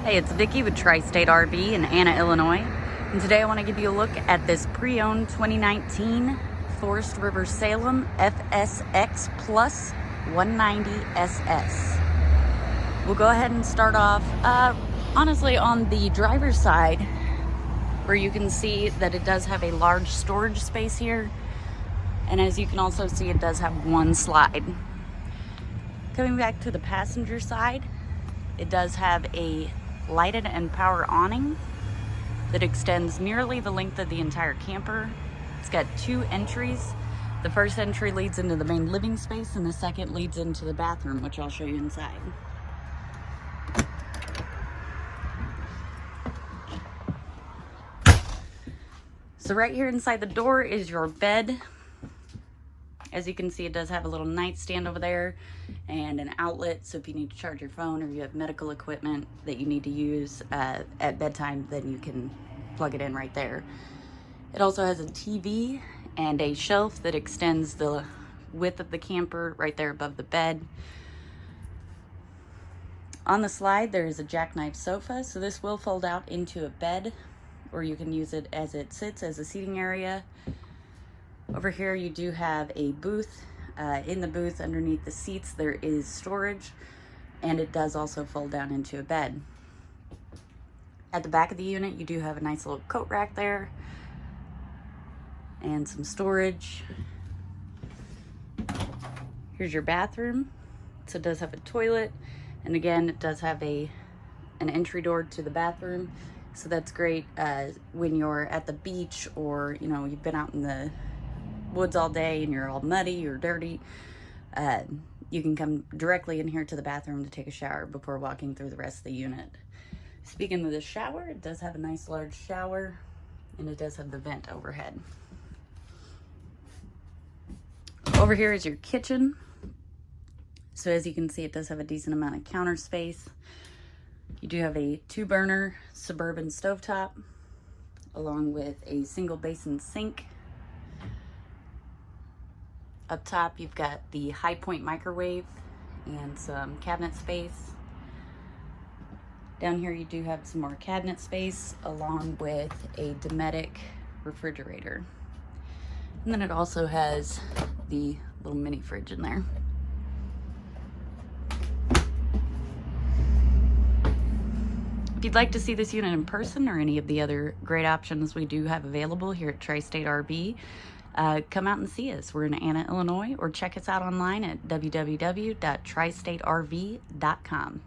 Hey, it's Vicki with Tri-State RV in Anna, Illinois. And today I want to give you a look at this pre-owned 2019 Forest River Salem FSX Plus 190 SS. We'll go ahead and start off, honestly, on the driver's side, where you can see that it does have a large storage space here. And as you can also see, it does have one slide. Coming back to the passenger side, it does have a lighted and power awning that extends nearly the length of the entire camper. It's got two entries. The first entry leads into the main living space and the second leads into the bathroom, which I'll show you inside. So right here inside the door is your bed. As you can see, it does have a little nightstand over there and an outlet, so if you need to charge your phone or you have medical equipment that you need to use at bedtime, then you can plug it in right there. It also has a TV and a shelf that extends the width of the camper right there above the bed. On the slide, there is a jackknife sofa, so this will fold out into a bed, or you can use it as it sits as a seating area. Over here you do have a booth. In the booth underneath the seats there is storage, and it does also fold down into a bed. At the back of the unit you do have a nice little coat rack there and some storage. Here's your bathroom. So it does have a toilet, and again it does have an entry door to the bathroom, so that's great when you're at the beach, or you've been out in the woods all day and you're all muddy or dirty. You can come directly in here to the bathroom to take a shower before walking through the rest of the unit. Speaking of the shower, it does have a nice large shower, and it does have the vent overhead. Over here is your kitchen. So as you can see, it does have a decent amount of counter space. You do have a 2-burner Suburban stovetop along with a single basin sink. Up top, you've got the High Point microwave and some cabinet space. Down here, you do have some more cabinet space along with a Dometic refrigerator. And then it also has the little mini fridge in there. If you'd like to see this unit in person or any of the other great options we do have available here at Tri-State RV, come out and see us. We're in Anna, Illinois, or check us out online at www.tristaterv.com.